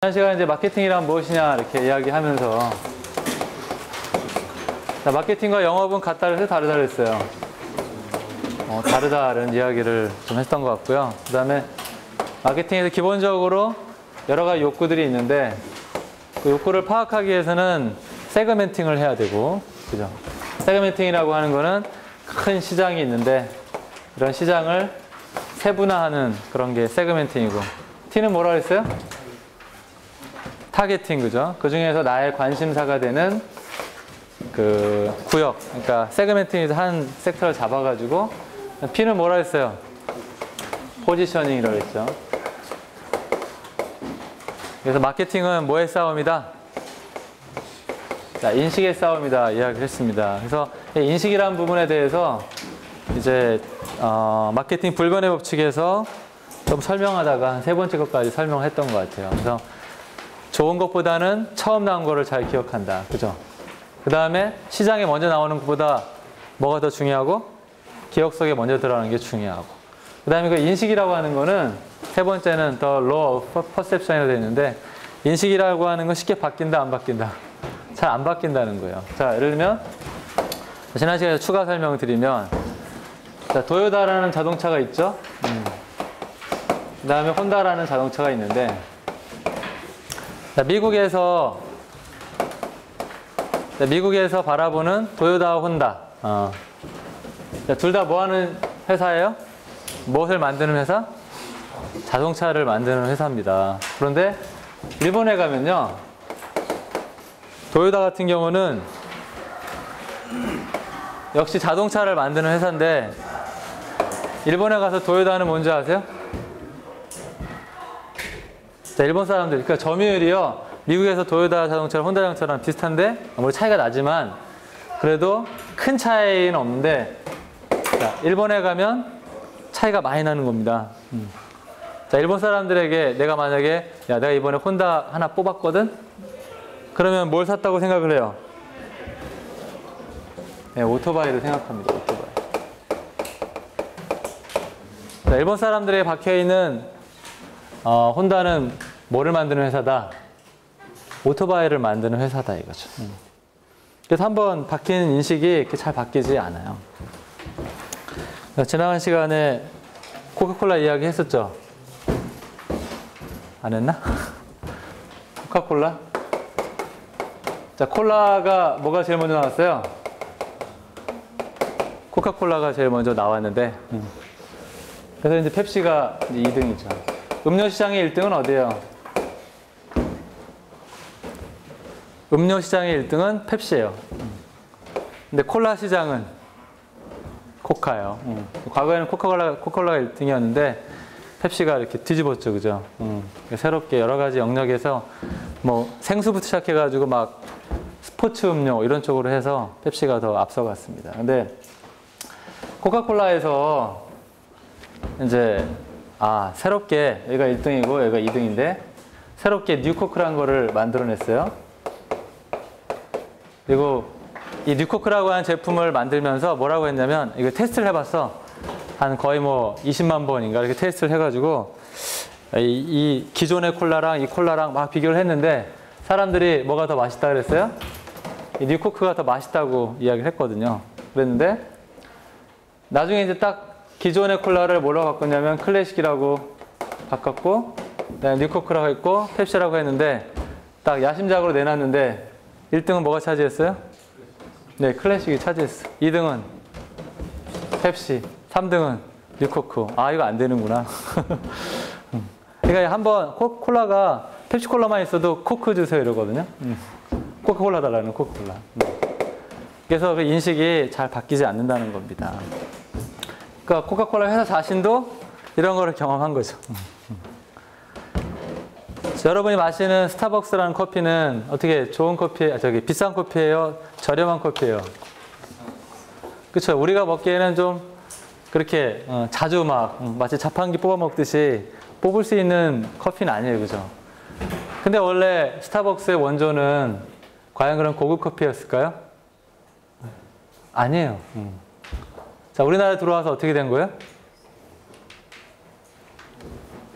지난 시간에 이제 마케팅이란 무엇이냐 이렇게 이야기하면서 자, 마케팅과 영업은 같다 그래서 다르다 그랬어요. 다르다는 이야기를 좀 했던 것 같고요. 그 다음에 마케팅에서 기본적으로 여러 가지 욕구들이 있는데 그 욕구를 파악하기 위해서는 세그멘팅을 해야 되고, 그죠? 세그멘팅이라고 하는 거는 큰 시장이 있는데 이런 시장을 세분화하는 그런 게 세그멘팅이고, T는 뭐라 그랬어요? 타겟팅, 그죠? 그 중에서 나의 관심사가 되는 그 구역, 그러니까 세그멘팅에서 한 섹터를 잡아가지고, P는 뭐라 했어요? 포지셔닝이라고 했죠. 그래서 마케팅은 뭐의 싸움이다? 자, 인식의 싸움이다 이야기를 했습니다. 그래서 인식이라는 부분에 대해서 이제 마케팅 불변의 법칙에서 좀 설명하다가 한 세 번째 것까지 설명을 했던 것 같아요. 그래서 좋은 것보다는 처음 나온 거를 잘 기억한다. 그죠? 그 다음에 시장에 먼저 나오는 것보다 뭐가 더 중요하고? 기억 속에 먼저 들어가는 게 중요하고. 그 다음에 그 인식이라고 하는 거는 세 번째는 더 law of perception이라고 되어 있는데, 인식이라고 하는 건 쉽게 바뀐다, 안 바뀐다? 잘 안 바뀐다는 거예요. 자, 예를 들면 지난 시간에 추가 설명을 드리면, 자, 도요타라는 자동차가 있죠. 그 다음에 혼다라는 자동차가 있는데, 자, 미국에서 바라보는 도요타와 혼다. 둘 다 뭐 하는 회사예요? 무엇을 만드는 회사? 자동차를 만드는 회사입니다. 그런데 일본에 가면요, 도요타 같은 경우는 역시 자동차를 만드는 회사인데, 일본에 가서 도요타는 뭔지 아세요? 자, 일본 사람들, 그러니까 점유율이요, 미국에서 도요타 자동차랑 혼다 자동차랑 비슷한데, 뭐 차이가 나지만 그래도 큰 차이는 없는데, 자, 일본에 가면 차이가 많이 나는 겁니다. 자, 일본 사람들에게 내가 만약에, 야, 내가 이번에 혼다 하나 뽑았거든? 그러면 뭘 샀다고 생각을 해요? 네, 오토바이를 생각합니다. 오토바이. 자, 일본 사람들에게 박혀있는 혼다는 뭐를 만드는 회사다? 오토바이를 만드는 회사다 이거죠. 그래서 한번 바뀌는 인식이 이렇게 잘 바뀌지 않아요. 지난 시간에 코카콜라 이야기 했었죠? 안 했나? 코카콜라? 자, 콜라가 뭐가 제일 먼저 나왔어요? 코카콜라가 제일 먼저 나왔는데, 그래서 이제 펩시가 이제 2등이죠. 음료 시장의 1등은 어디예요? 음료 시장의 1등은 펩시예요. 근데 콜라 시장은 코카예요. 과거에는 코카콜라가 1등이었는데 펩시가 이렇게 뒤집었죠, 그죠? 새롭게 여러 가지 영역에서 뭐 생수부터 시작해가지고 막 스포츠 음료 이런 쪽으로 해서 펩시가 더 앞서갔습니다. 근데 코카콜라에서 이제 새롭게 여기가 1등이고 여기가 2등인데 새롭게 뉴코크라는 거를 만들어냈어요. 그리고 이 뉴코크라고 하는 제품을 만들면서 뭐라고 했냐면, 이거 테스트를 해봤어. 한 거의 뭐 20만 번인가 이렇게 테스트를 해가지고 이 기존의 콜라랑 이 콜라랑 막 비교를 했는데 사람들이 뭐가 더 맛있다 그랬어요? 이 뉴코크가 더 맛있다고 이야기를 했거든요. 그랬는데 나중에 이제 딱 기존의 콜라를 뭐라고 바꿨냐면 클래식이라고 바꿨고, 뉴코크라고 했고 펩시라고 했는데 딱 야심작으로 내놨는데 1등은 뭐가 차지했어요? 네, 클래식이 차지했어. 2등은 펩시, 3등은 뉴코크. 이거 안 되는구나. 그러니까 한번 콜라가 펩시콜라만 있어도 코크 주세요 이러거든요. 코카콜라 달라는 코카콜라. 그래서 그 인식이 잘 바뀌지 않는다는 겁니다. 그러니까 코카콜라 회사 자신도 이런 거를 경험한 거죠. 여러분이 마시는 스타벅스라는 커피는 어떻게 좋은 커피, 비싼 커피예요? 저렴한 커피예요? 그렇죠. 우리가 먹기에는 좀 그렇게 자주 마치 자판기 뽑아 먹듯이 뽑을 수 있는 커피는 아니에요, 그죠? 근데 원래 스타벅스의 원조는 과연 그런 고급 커피였을까요? 아니에요. 자, 우리나라에 들어와서 어떻게 된 거예요?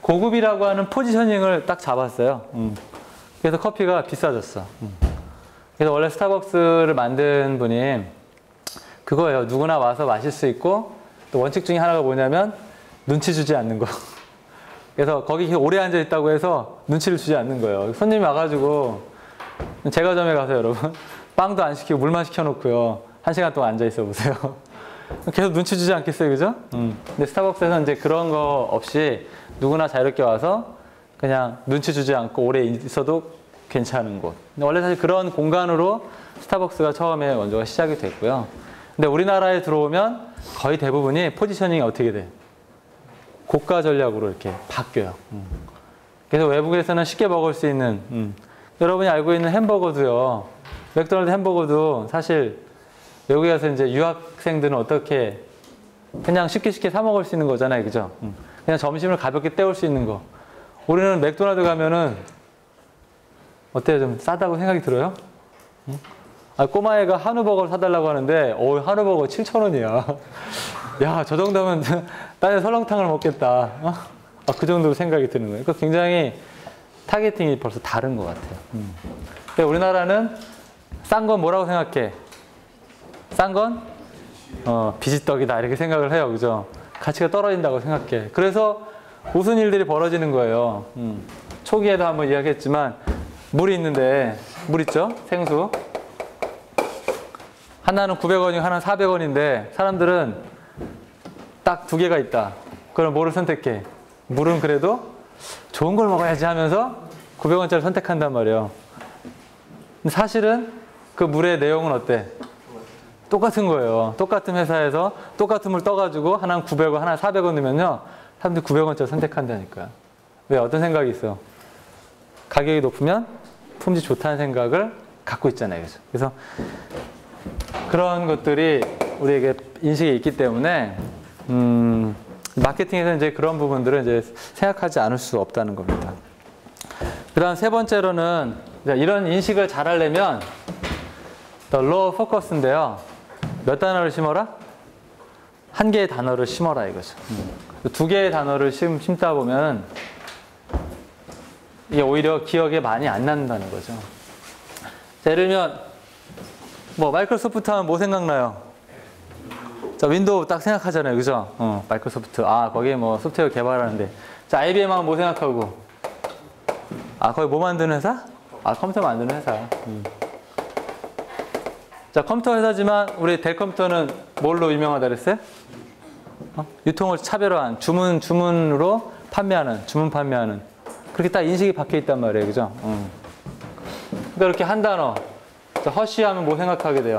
고급이라고 하는 포지셔닝을 딱 잡았어요. 그래서 커피가 비싸졌어. 그래서 원래 스타벅스를 만든 분이 그거예요. 누구나 와서 마실 수 있고 또 원칙 중에 하나가 뭐냐면 눈치 주지 않는 거. 그래서 거기 오래 앉아 있다고 해서 눈치를 주지 않는 거예요. 손님이 와가지고 제과점에 가서 여러분 빵도 안 시키고 물만 시켜놓고요. 1시간 동안 앉아 있어 보세요. 계속 눈치 주지 않겠어요, 그죠? 근데 스타벅스에서는 이제 그런 거 없이 누구나 자유롭게 와서 그냥 눈치 주지 않고 오래 있어도 괜찮은 곳. 근데 원래 사실 그런 공간으로 스타벅스가 처음에 먼저 시작이 됐고요. 근데 우리나라에 들어오면 거의 대부분이 포지셔닝이 어떻게 돼? 고가 전략으로 이렇게 바뀌어요. 그래서 외국에서는 쉽게 먹을 수 있는, 여러분이 알고 있는 햄버거도요. 맥도날드 햄버거도 사실 외국에 가서 이제 유학생들은 어떻게 그냥 쉽게 사 먹을 수 있는 거잖아요. 그죠? 그냥 점심을 가볍게 때울 수 있는 거. 우리는 맥도날드 가면은 어때요? 좀 싸다고 생각이 들어요? 아, 꼬마애가 한우버거를 사달라고 하는데 한우버거 7,000원이야. 야, 저 정도면 딴에 설렁탕을 먹겠다. 그 정도로 생각이 드는 거예요. 그러니까 굉장히 타겟팅이 벌써 다른 것 같아요. 근데 우리나라는 싼 건 뭐라고 생각해? 싼 건 비지떡이다 이렇게 생각을 해요. 그죠? 가치가 떨어진다고 생각해. 그래서 무슨 일들이 벌어지는 거예요. 초기에도 한번 이야기했지만 물이 있는데 물 있죠? 생수. 하나는 900원이고 하나는 400원인데 사람들은 딱 2개가 있다. 그럼 뭐를 선택해? 물은 그래도 좋은 걸 먹어야지 하면서 900원짜리 선택한단 말이에요. 근데 사실은 그 물의 내용은 어때? 똑같은 거예요. 똑같은 회사에서 똑같은 물 떠가지고 하나는 900원, 하나는 400원 넣으면요. 사람들이 900원짜리 선택한다니까요. 왜? 어떤 생각이 있어? 가격이 높으면 품질 좋다는 생각을 갖고 있잖아요. 그래서 그런 것들이 우리에게 인식이 있기 때문에 마케팅에서 이제 그런 부분들을 이제 생각하지 않을 수 없다는 겁니다. 그다음 세 번째로는 이런 인식을 잘 하려면 The Law Focus인데요. 몇 단어를 심어라? 1개의 단어를 심어라 이거죠. 2개의 단어를 심다 보면 이게 오히려 기억에 많이 안 난다는 거죠. 자, 예를 들면 마이크로소프트 하면 뭐 생각나요? 자, 윈도우 딱 생각하잖아요. 그죠? 마이크로소프트. 거기에 소프트웨어 개발하는데. 자, IBM 하면 뭐 생각하고? 거기 뭐 만드는 회사? 컴퓨터 만드는 회사. 자, 컴퓨터 회사지만 우리 델 컴퓨터는 뭘로 유명하다 그랬어요? 유통을 차별화한 주문으로 판매하는, 주문 판매하는. 그렇게 딱 인식이 박혀 있단 말이에요. 그죠? 그러니까 이렇게 한 단어. 자, 허쉬 하면 뭐 생각하게 돼요?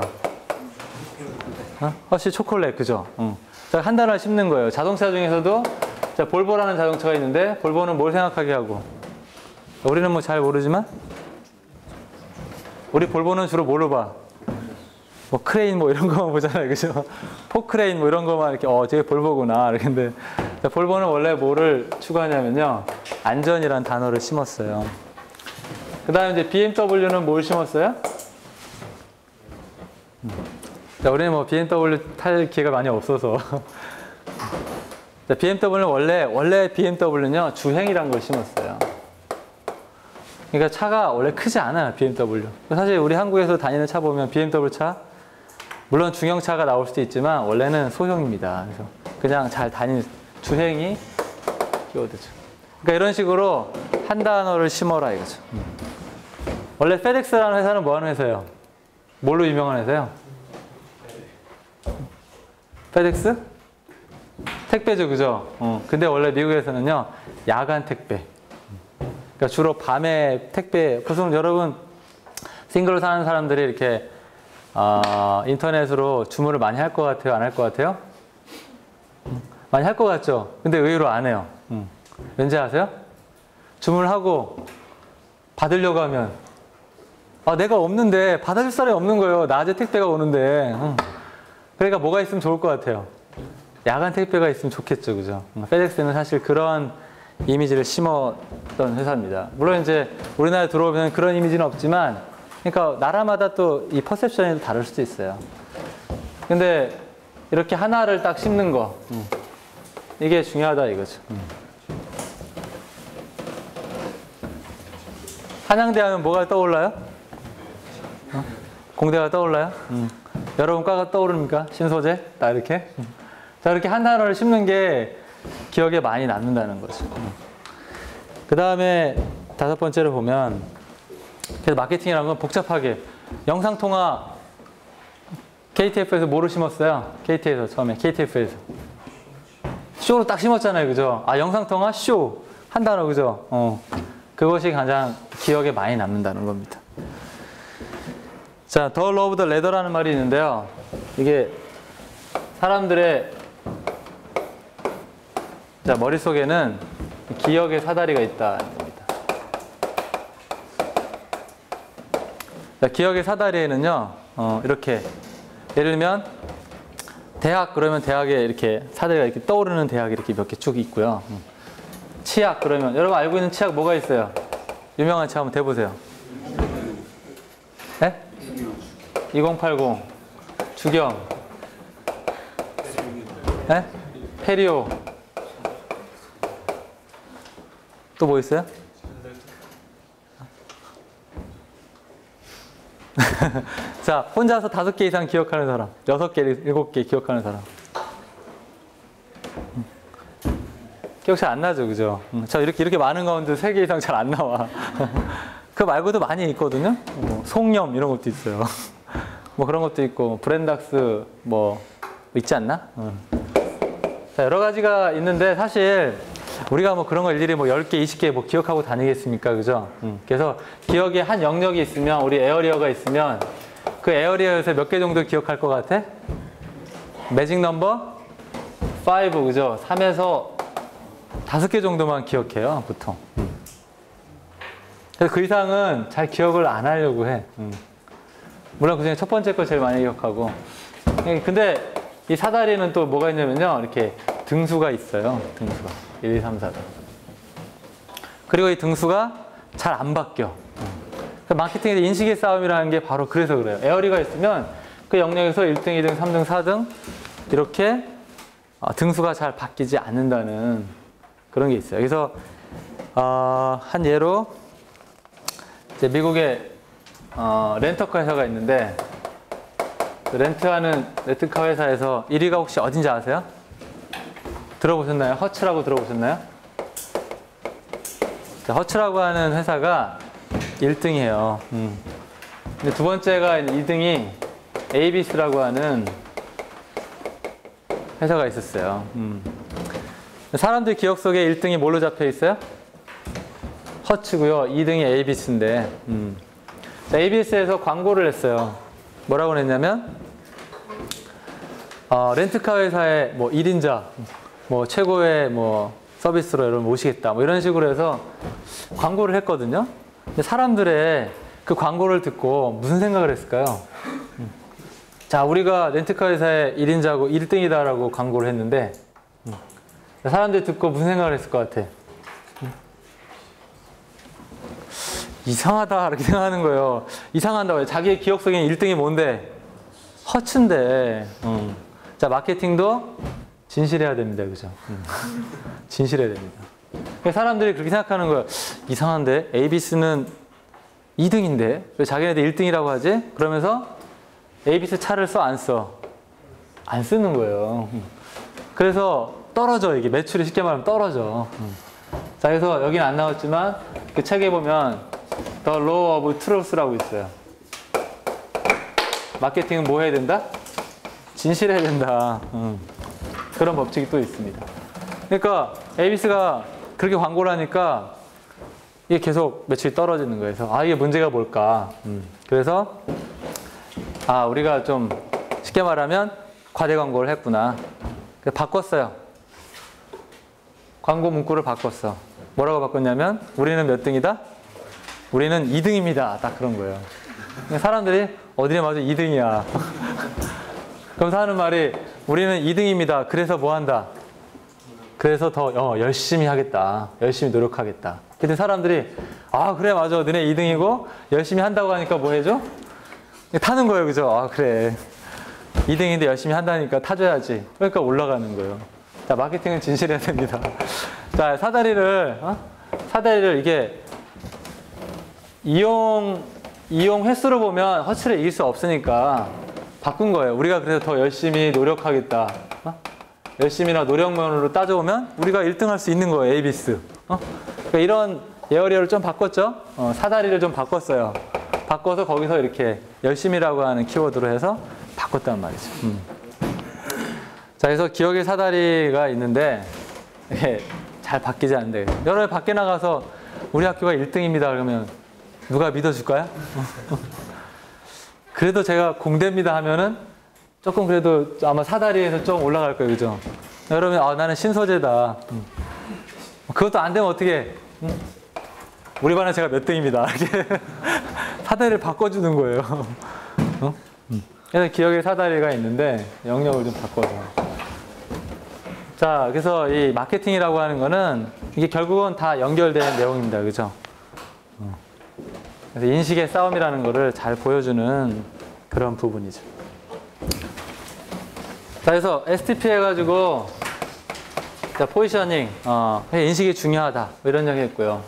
허쉬 초콜릿, 그죠? 자, 한 단어를 씹는 거예요. 자동차 중에서도 자, 볼보라는 자동차가 있는데 볼보는 뭘 생각하게 하고? 우리는 뭐 잘 모르지만 우리 볼보는 주로 뭘로 봐? 크레인 이런 거만 보잖아요. 그죠? 포크레인 이런 거만 이렇게 저게 볼보구나. 근데 볼보는 원래 뭐를 추구하냐면요. 안전이라는 단어를 심었어요. 그 다음에 이제 BMW는 뭘 심었어요? 자, 우리는 BMW 탈 기회가 많이 없어서. 자, BMW는 원래 BMW는요, 주행이라는 걸 심었어요. 그러니까 차가 원래 크지 않아요, BMW. 사실 우리 한국에서 다니는 차 보면 BMW 차, 물론 중형차가 나올 수도 있지만, 원래는 소형입니다. 그래서 그냥 잘 다니는 주행이 키워드죠. 그러니까 이런 식으로 한 단어를 심어라 이거죠. 원래 페덱스라는 회사는 뭐 하는 회사예요? 뭘로 유명한 회사예요? 페덱스? 택배죠, 그죠? 근데 원래 미국에서는요, 야간 택배. 그러니까 주로 밤에 택배. 보통 여러분, 싱글로 사는 사람들이 이렇게, 인터넷으로 주문을 많이 할 것 같아요? 안 할 것 같아요? 많이 할 것 같죠? 근데 의외로 안 해요. 왠지 아세요? 주문을 하고 받으려고 하면, 내가 없는데, 받아줄 사람이 없는 거예요. 낮에 택배가 오는데. 그러니까 뭐가 있으면 좋을 것 같아요? 야간 택배가 있으면 좋겠죠, 그죠? 페덱스는 사실 그런 이미지를 심었던 회사입니다. 물론 이제 우리나라에 들어오면 그런 이미지는 없지만, 그러니까 나라마다 또 이 퍼셉션이 다를 수도 있어요. 근데 이렇게 하나를 딱 심는 거, 이게 중요하다 이거죠. 한양대 하면 뭐가 떠올라요? 공대가 떠올라요? 여러분 과가 떠오릅니까? 신소재? 딱 이렇게? 자, 이렇게 한 단어를 씹는 게 기억에 많이 남는다는 거죠. 그 다음에 5번째로 보면, 그래서 마케팅이라는 건 복잡하게, 영상통화, KTF에서 뭐로 심었어요? KT에서 처음에, KTF에서. 쇼로 딱 심었잖아요. 그죠? 아, 영상통화, 쇼. 한 단어, 그죠? 그것이 가장 기억에 많이 남는다는 겁니다. 자, 더 러브 더 레더라는 말이 있는데요. 이게 사람들의 자, 머릿속에는 기억의 사다리가 있다는 겁니다. 자, 기억의 사다리에는요, 이렇게 예를 들면 대학 그러면 대학에 이렇게 사다리가 이렇게 떠오르는 대학이 이렇게 몇 개 쭉 있고요. 치약 그러면 여러분 알고 있는 치약 뭐가 있어요? 유명한 치약 한번 대보세요. 네? 2080 주경 네? 페리오 또 뭐 있어요? 자, 혼자서 5개 이상 기억하는 사람, 6개, 7개 기억하는 사람. 기억 잘 안 나죠, 그죠? 저 이렇게 많은 가운데 3개 이상 잘 안 나와. 그 말고도 많이 있거든요. 뭐 송염 이런 것도 있어요. 뭐 그런 것도 있고, 브랜닥스 뭐 있지 않나? 자, 여러 가지가 있는데 사실 우리가 뭐 그런 걸 일일이 뭐 10개, 20개 뭐 기억하고 다니겠습니까? 그죠? 그래서 기억에 한 영역이 있으면, 우리 에어리어가 있으면 그 에어리어에서 몇 개 정도 기억할 것 같아? 매직 넘버 5, 그죠? 3에서 5개 정도만 기억해요, 보통. 그래서 그 이상은 잘 기억을 안 하려고 해. 물론 그 중에 첫 번째 거 제일 많이 기억하고. 근데 이 사다리는 또 뭐가 있냐면요. 이렇게 등수가 있어요. 등수가. 1, 2, 3, 4등. 그리고 이 등수가 잘 안 바뀌어. 마케팅의 인식의 싸움이라는 게 바로 그래서 그래요. 에어리가 있으면 그 영역에서 1등, 2등, 3등, 4등 이렇게 등수가 잘 바뀌지 않는다는 그런 게 있어요. 그래서 한 예로 이제 미국에 렌터카 회사가 있는데 그 렌트카 회사에서 1위가 혹시 어딘지 아세요? 들어보셨나요? 허츠라고 들어보셨나요? 자, 허츠라고 하는 회사가 1등이에요. 근데 두 번째가 2등이 에이비스라고 하는 회사가 있었어요. 사람들 기억 속에 1등이 뭘로 잡혀 있어요? 허츠고요. 2등이 에이비스인데 자, ABS에서 광고를 했어요. 뭐라고 했냐면 렌트카 회사의 뭐 1인자 뭐 최고의 뭐 서비스로 여러분 모시겠다 뭐 이런 식으로 해서 광고를 했거든요. 근데 사람들의 그 광고를 듣고 무슨 생각을 했을까요? 자, 우리가 렌트카 회사의 1인자고 1등이다라고 광고를 했는데 사람들이 듣고 무슨 생각을 했을 것 같아? 이상하다 이렇게 생각하는 거예요. 이상한다고요. 자기의 기억 속에 1등이 뭔데? 허츠인데. 자, 마케팅도 진실해야 됩니다. 그죠? 진실해야 됩니다. 사람들이 그렇게 생각하는 거예요. 이상한데? 에이비스는 2등인데? 왜 자기네들 1등이라고 하지? 그러면서 에이비스 차를 써? 안 써? 안 쓰는 거예요. 그래서 떨어져. 이게 매출이 쉽게 말하면 떨어져. 자, 그래서 여기는 안 나왔지만 그 책에 보면 The Law of Truth라고 있어요. 마케팅은 뭐 해야 된다? 진실해야 된다. 그런 법칙이 또 있습니다. 그러니까 에이비스가 그렇게 광고를 하니까 이게 계속 매출이 떨어지는 거예요. 그래서 이게 문제가 뭘까? 그래서 우리가 좀 쉽게 말하면 과대 광고를 했구나. 그래서 바꿨어요. 광고 문구를 바꿨어. 뭐라고 바꿨냐면 우리는 몇 등이다? 우리는 2등입니다. 딱 그런 거예요. 사람들이 어디에 맞아 2등이야. 그럼 하는 말이 우리는 2등입니다. 그래서 뭐 한다? 그래서 더 열심히 하겠다. 열심히 노력하겠다. 근데 사람들이 그래 맞아. 너네 2등이고 열심히 한다고 하니까 뭐 해줘? 타는 거예요. 그죠? 그래. 2등인데 열심히 한다니까 타줘야지. 그러니까 올라가는 거예요. 자, 마케팅은 진실해야 됩니다. 자, 사다리를 이게 이용 횟수로 보면 허츠를 이길 수 없으니까 바꾼 거예요. 우리가 그래서 더 열심히 노력하겠다. 열심히나 노력면으로 따져보면 우리가 1등 할 수 있는 거예요. 에이비스. 그러니까 이런 에어리어를 좀 바꿨죠. 사다리를 좀 바꿨어요. 바꿔서 거기서 이렇게 열심히라고 하는 키워드로 해서 바꿨단 말이죠. 자, 그래서 기억의 사다리가 있는데 이게 잘 바뀌지 않는데 여러분 밖에 나가서 우리 학교가 1등입니다 그러면 누가 믿어줄까요? 그래도 제가 공대입니다 하면은 조금 그래도 아마 사다리에서 좀 올라갈 거예요. 그죠? 여러분, 나는 신소재다. 그것도 안 되면 어떻게 해? 우리 반에 제가 몇 등입니다. 이렇게 사다리를 바꿔주는 거예요. 그래서 기억의 사다리가 있는데 영역을 좀 바꿔서. 자, 그래서 이 마케팅이라고 하는 거는 이게 결국은 다 연결된 내용입니다. 그죠? 그래서 인식의 싸움이라는 거를 잘 보여주는 그런 부분이죠. 자, 그래서 STP 해가지고, 자, 포지셔닝, 인식이 중요하다. 뭐 이런 이야기 했고요.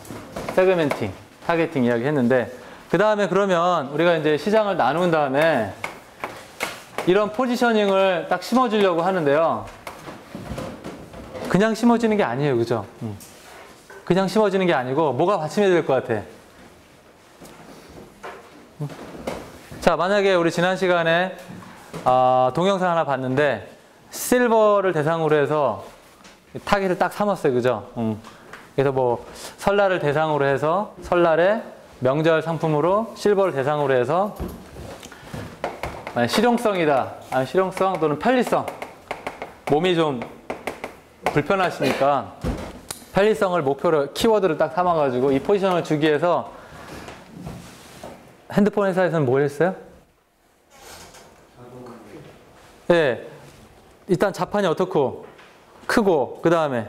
세그멘팅, 타겟팅 이야기 했는데, 그 다음에 그러면 우리가 이제 시장을 나눈 다음에 이런 포지셔닝을 딱 심어주려고 하는데요. 그냥 심어지는 게 아니에요. 그죠? 그냥 심어지는 게 아니고, 뭐가 받침이 될 것 같아? 자, 만약에 우리 지난 시간에 동영상 하나 봤는데 실버를 대상으로 해서 타깃을 딱 삼았어요. 그죠? 그래서 뭐 설날을 대상으로 해서 설날에 명절 상품으로 실버를 대상으로 해서 실용성이다. 실용성 또는 편리성. 몸이 좀 불편하시니까 편리성을 목표로 키워드를 딱 삼아가지고 이 포지션을 주기 위해서 핸드폰 회사에서는 뭘 했어요? 네, 일단 자판이 어떻고 크고 그 다음에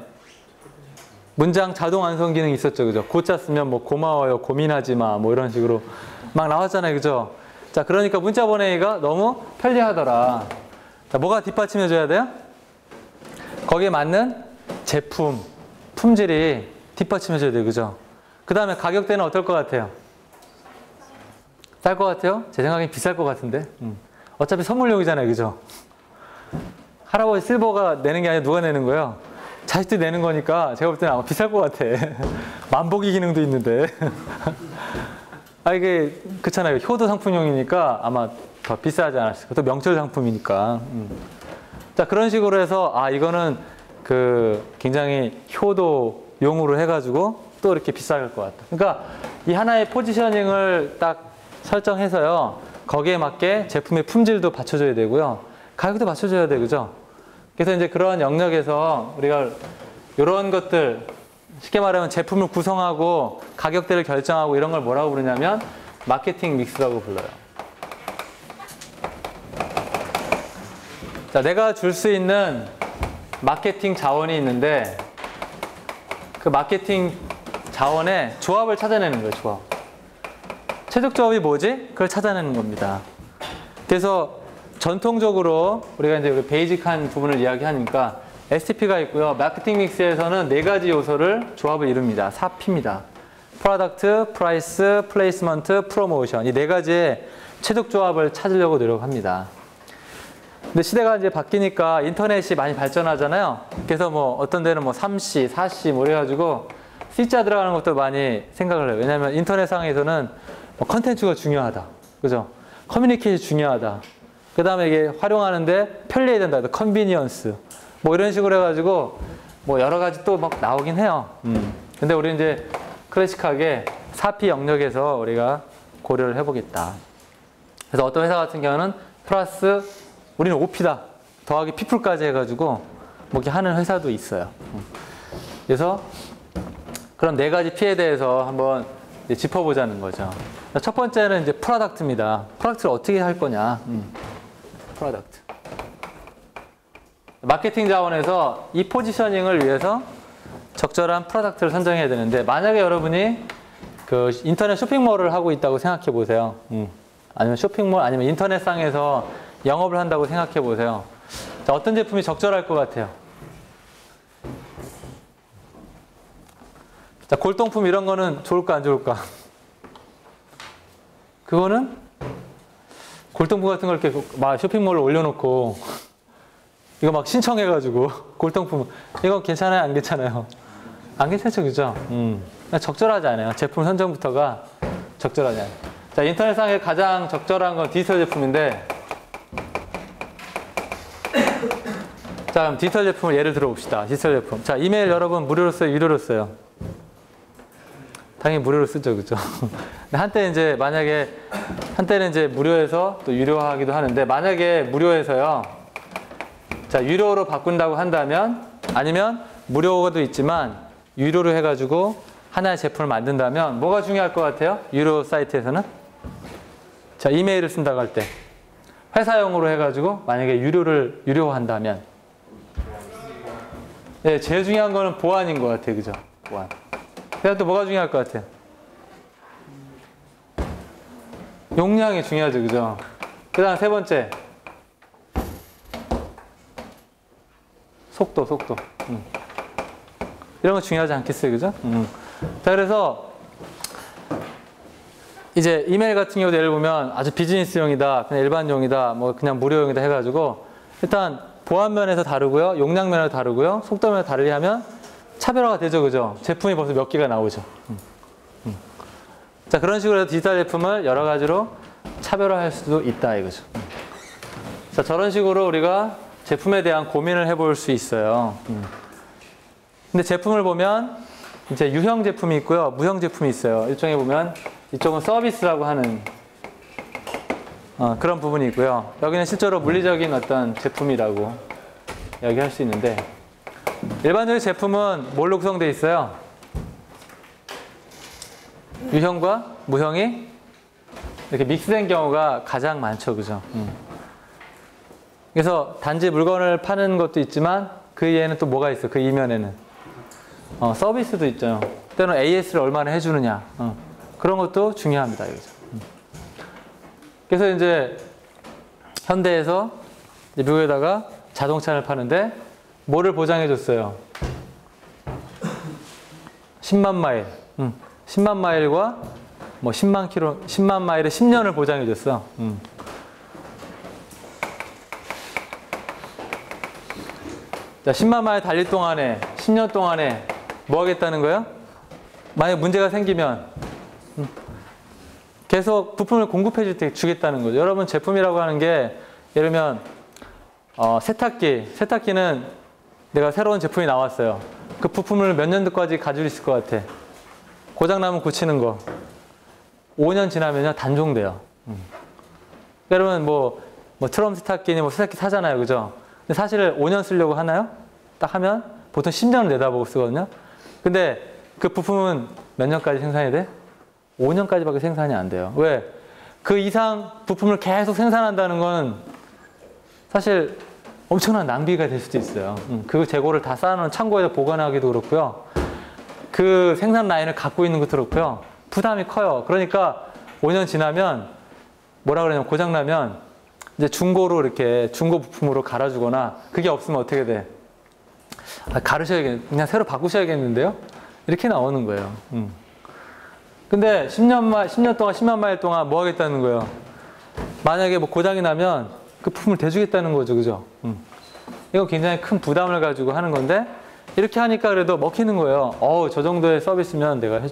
문장 자동 완성 기능이 있었죠. 그죠? 고자 쓰면 뭐 고마워요, 고민하지 마, 뭐 이런 식으로 막 나왔잖아요. 그죠? 자, 그러니까 문자 보내기가 너무 편리하더라. 자, 뭐가 뒷받침해 줘야 돼요? 거기에 맞는 제품, 품질이 뒷받침해 줘야 돼요. 그죠? 그 다음에 가격대는 어떨 것 같아요? 쌀 것 같아요? 제 생각엔 비쌀 것 같은데. 어차피 선물용이잖아요. 그죠? 할아버지 실버가 내는 게 아니라 누가 내는 거예요? 자식들이 내는 거니까 제가 볼 때는 아마 비쌀 것 같아. 만보기 기능도 있는데. 이게 그렇잖아요. 효도 상품용이니까 아마 더 비싸지 않았을까. 또 명절 상품이니까. 자, 그런 식으로 해서 이거는 굉장히 효도용으로 해가지고 또 이렇게 비쌀 것 같다. 그러니까 이 하나의 포지셔닝을 딱 설정해서요. 거기에 맞게 제품의 품질도 받쳐줘야 되고요. 가격도 맞춰줘야 돼요. 그죠? 그래서 이제 그런 영역에서 우리가 이런 것들, 쉽게 말하면 제품을 구성하고 가격대를 결정하고 이런 걸 뭐라고 부르냐면 마케팅 믹스라고 불러요. 자, 내가 줄 수 있는 마케팅 자원이 있는데 그 마케팅 자원의 조합을 찾아내는 거예요. 조합. 최적 조합이 뭐지? 그걸 찾아내는 겁니다. 그래서 전통적으로 우리가 이제 우리 베이직한 부분을 이야기하니까 STP가 있고요. 마케팅 믹스에서는 4가지 요소를 조합을 이룹니다. 4P입니다. 프로덕트, 프라이스, 플레이스먼트, 프로모션. 이 4가지의 최적 조합을 찾으려고 노력합니다. 근데 시대가 이제 바뀌니까 인터넷이 많이 발전하잖아요. 그래서 뭐 어떤 데는 뭐 3C, 4C 뭐 이래가지고 C자 들어가는 것도 많이 생각을 해요. 왜냐하면 인터넷상에서는 뭐 컨텐츠가 중요하다. 그죠? 커뮤니케이션이 중요하다. 그 다음에 이게 활용하는데 편리해야 된다. 컨비니언스. 뭐 이런 식으로 해가지고 뭐 여러 가지 또 막 나오긴 해요. 근데 우리 이제 클래식하게 4P 영역에서 우리가 고려를 해보겠다. 그래서 어떤 회사 같은 경우는 플러스 우리는 5P다. 더하기 피플까지 해가지고 뭐 이렇게 하는 회사도 있어요. 그래서 그런 4가지 P에 대해서 한번 이제 짚어보자는 거죠. 첫 번째는 이제 프로덕트입니다. 프로덕트를 어떻게 할 거냐. 프로덕트. 마케팅 자원에서 이 포지셔닝을 위해서 적절한 프로덕트를 선정해야 되는데 만약에 여러분이 그 인터넷 쇼핑몰을 하고 있다고 생각해 보세요. 아니면 쇼핑몰 아니면 인터넷상에서 영업을 한다고 생각해 보세요. 자, 어떤 제품이 적절할 것 같아요? 자, 골동품 이런 거는 좋을까 안 좋을까? 그거는 골동품 같은 걸 이렇게 막 쇼핑몰에 올려놓고 이거 막 신청해가지고 골동품 이거 괜찮아요? 안 괜찮아요? 안 괜찮죠, 그죠? 적절하지 않아요. 제품 선정부터가 적절하지 않아요. 자, 인터넷상에 가장 적절한 건 디지털 제품인데, 자, 그럼 디지털 제품을 예를 들어 봅시다. 디지털 제품. 자, 이메일 여러분 무료로 써요, 유료로 써요? 당연히 무료로 쓰죠, 그죠? 근데 한때는 이제 무료에서 또 유료화하기도 하는데, 만약에 무료에서요, 자, 유료로 바꾼다고 한다면, 아니면 무료도 있지만 유료로 해가지고 하나의 제품을 만든다면 뭐가 중요할 것 같아요? 유료 사이트에서는? 자, 이메일을 쓴다고 할 때 회사용으로 해가지고 만약에 유료화한다면, 네, 제일 중요한 거는 보안인 것 같아요, 그죠? 보안. 그다음 또 뭐가 중요할 것 같아요? 용량이 중요하죠, 그죠? 그 다음 세 번째, 속도. 이런 거 중요하지 않겠어요, 그죠? 자, 그래서 이제 이메일 같은 경우도 예를 보면 아주 비즈니스용이다, 그냥 일반용이다, 뭐 그냥 무료용이다 해가지고 일단 보안 면에서 다르고요, 용량 면에서 다르고요, 속도 면에서 다르게 하면 차별화가 되죠, 그죠? 제품이 벌써 몇 개가 나오죠. 자, 그런 식으로 해서 디지털 제품을 여러 가지로 차별화할 수도 있다, 이거죠. 자, 저런 식으로 우리가 제품에 대한 고민을 해볼 수 있어요. 근데 제품을 보면 이제 유형 제품이 있고요, 무형 제품이 있어요. 일종에 보면 이쪽은 서비스라고 하는 그런 부분이 있고요. 여기는 실제로 물리적인 어떤 제품이라고 이야기할 수 있는데, 일반적인 제품은 뭘로 구성되어 있어요? 유형과 무형이 이렇게 믹스된 경우가 가장 많죠, 그죠? 그래서 단지 물건을 파는 것도 있지만 그 이에는 또 뭐가 있어요? 그 이면에는 서비스도 있죠. 때로는 AS를 얼마나 해주느냐, 그런 것도 중요합니다, 이거죠. 그래서 이제 현대에서 이제 미국에다가 자동차를 파는데 뭐를 보장해 줬어요? 10만 마일. 10만 마일과 뭐 10만 마일에 10년을 보장해 줬어. 자, 10만 마일 달릴 동안에 10년 동안에 뭐 하겠다는 거예요? 만약 문제가 생기면 계속 부품을 공급해 주겠다는 거죠. 여러분, 제품이라고 하는 게 예를 들면 세탁기는 내가 새로운 제품이 나왔어요. 그 부품을 몇 년도까지 가지고 있을 것 같아? 고장나면 고치는 거 5년 지나면요 단종돼요. 여러분 뭐 트럼 세탁기니 뭐 세탁기 사잖아요, 그죠? 근데 사실 5년 쓰려고 하나요? 딱 하면 보통 10년을 내다보고 쓰거든요. 근데 그 부품은 몇 년까지 생산이 돼? 5년까지밖에 생산이 안 돼요. 왜? 그 이상 부품을 계속 생산한다는 건 사실 엄청난 낭비가 될 수도 있어요. 그 재고를 다 쌓아놓은 창고에다 보관하기도 그렇고요. 그 생산 라인을 갖고 있는 것도 그렇고요. 부담이 커요. 그러니까 5년 지나면 뭐라 그러냐면 고장나면 이제 중고로 이렇게 중고 부품으로 갈아주거나, 그게 없으면 어떻게 돼? 그냥 새로 바꾸셔야겠는데요? 이렇게 나오는 거예요. 근데 10년 동안 10만 마일 동안 뭐 하겠다는 거예요? 만약에 뭐 고장이 나면 그 부품을 대주겠다는 거죠, 그죠? 이거 굉장히 큰 부담을 가지고 하는 건데, 이렇게 하니까 그래도 먹히는 거예요. 저 정도의 서비스면 내가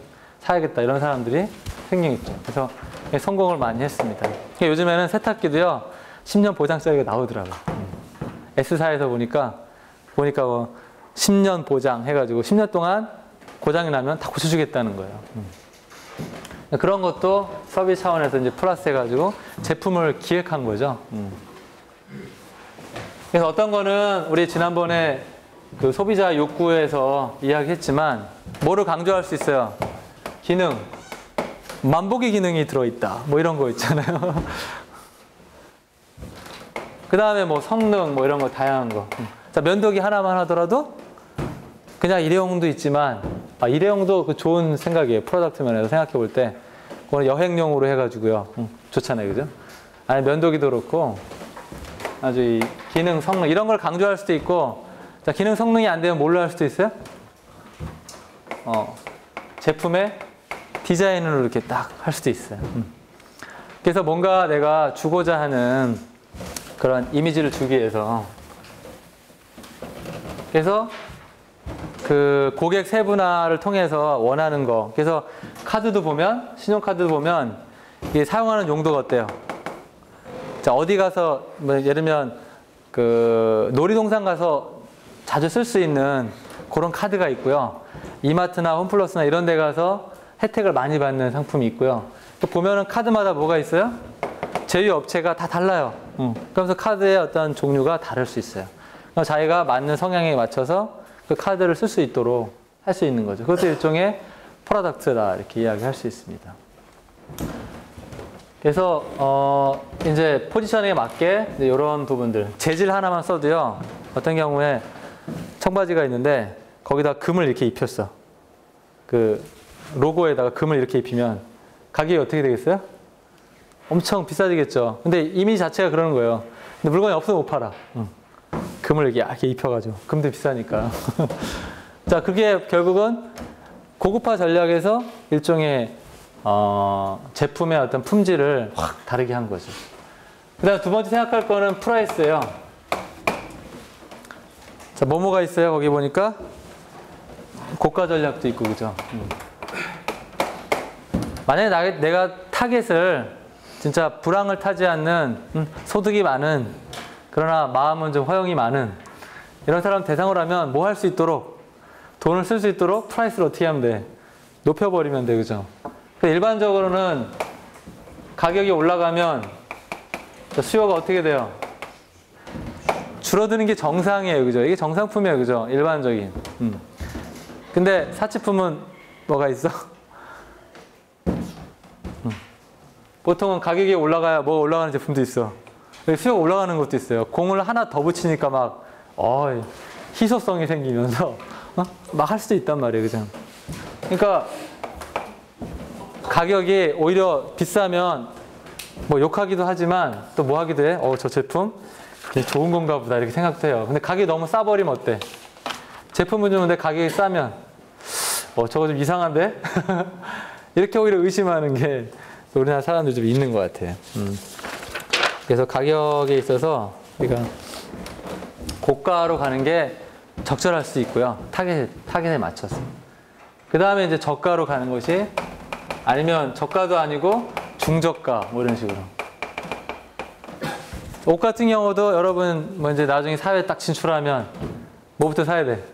사야겠다, 이런 사람들이 생기겠죠. 그래서 성공을 많이 했습니다. 요즘에는 세탁기도요 10년 보장짜리가 나오더라고요. S사에서 보니까 뭐 10년 보장 해가지고 10년 동안 고장이 나면 다 고쳐주겠다는 거예요. 그런 것도 서비스 차원에서 이제 플러스 해가지고 제품을 기획한 거죠. 그래서 어떤 거는 우리 지난번에 그 소비자 욕구에서 이야기했지만 뭐를 강조할 수 있어요? 기능. 만보기 기능이 들어있다. 뭐 이런 거 있잖아요. 그 다음에 뭐 성능 뭐 이런 거 다양한 거. 자, 면도기 하나만 하더라도 그냥 일회용도 있지만, 일회용도 그 좋은 생각이에요. 프로덕트 면에서 생각해 볼 때. 그건 여행용으로 해가지고요. 좋잖아요, 그죠? 아니, 면도기도 그렇고 아주 이 기능, 성능 이런 걸 강조할 수도 있고, 자, 기능 성능이 안 되면 뭘로 할 수도 있어요? 제품의 디자인으로 이렇게 딱 할 수도 있어요. 그래서 뭔가 내가 주고자 하는 그런 이미지를 주기 위해서, 그래서 그 고객 세분화를 통해서 원하는 거, 그래서 카드도 보면, 신용카드도 보면 이게 사용하는 용도가 어때요? 자, 어디 가서 뭐 예를 들면 그 놀이동산 가서 자주 쓸 수 있는 그런 카드가 있고요. 이마트나 홈플러스나 이런 데 가서 혜택을 많이 받는 상품이 있고요. 또 보면은 카드마다 뭐가 있어요? 제휴 업체가 다 달라요. 그러면서 카드의 어떤 종류가 다를 수 있어요. 그래서 자기가 맞는 성향에 맞춰서 그 카드를 쓸 수 있도록 할 수 있는 거죠. 그것도 일종의 프로덕트다, 이렇게 이야기할 수 있습니다. 그래서 이제 포지셔닝에 맞게 이런 부분들, 재질 하나만 써도요. 어떤 경우에 청바지가 있는데 거기다 금을 이렇게 입혔어. 그 로고에다가 금을 이렇게 입히면 가격이 어떻게 되겠어요? 엄청 비싸지겠죠. 근데 이미지 자체가 그러는 거예요. 근데 물건이 없으면 못 팔아. 금을 이렇게 입혀가지고. 금도 비싸니까. 자, 그게 결국은 고급화 전략에서 일종의 제품의 어떤 품질을 확 다르게 한 거죠. 그 다음 두 번째 생각할 거는 프라이스예요. 자, 뭐가 있어요? 거기 보니까 고가 전략도 있고, 그죠? 만약에 내가 타겟을 진짜 불황을 타지 않는 소득이 많은, 그러나 마음은 좀 허영이 많은 이런 사람 대상으로 하면 뭐 할 수 있도록, 돈을 쓸 수 있도록 프라이스를 어떻게 하면 돼? 높여버리면 돼, 그죠? 일반적으로는 가격이 올라가면 수요가 어떻게 돼요? 줄어드는 게 정상이에요, 그죠? 이게 정상품이에요, 그죠? 일반적인. 근데 사치품은 뭐가 있어? 보통은 가격이 올라가야 뭐 올라가는 제품도 있어. 수요가 올라가는 것도 있어요. 공을 하나 더 붙이니까 막 희소성이 생기면서 막 할 수도 있단 말이에요, 그죠? 그러니까 가격이 오히려 비싸면 뭐 욕하기도 하지만 또 뭐 하기도 해? 저 제품 되게 좋은 건가 보다, 이렇게 생각도 해요. 근데 가격이 너무 싸버리면 어때? 제품은 좋은데 가격이 싸면 저거 좀 이상한데? 이렇게 오히려 의심하는 게 우리나라 사람들 좀 있는 것 같아요. 그래서 가격에 있어서 우리가 고가로 가는 게 적절할 수 있고요. 타겟에 맞춰서. 그 다음에 이제 저가로 가는 것이, 아니면 저가도 아니고 중저가, 뭐 이런 식으로. 옷 같은 경우도 여러분 뭐 이제 나중에 사회에 딱 진출하면 뭐부터 사야 돼?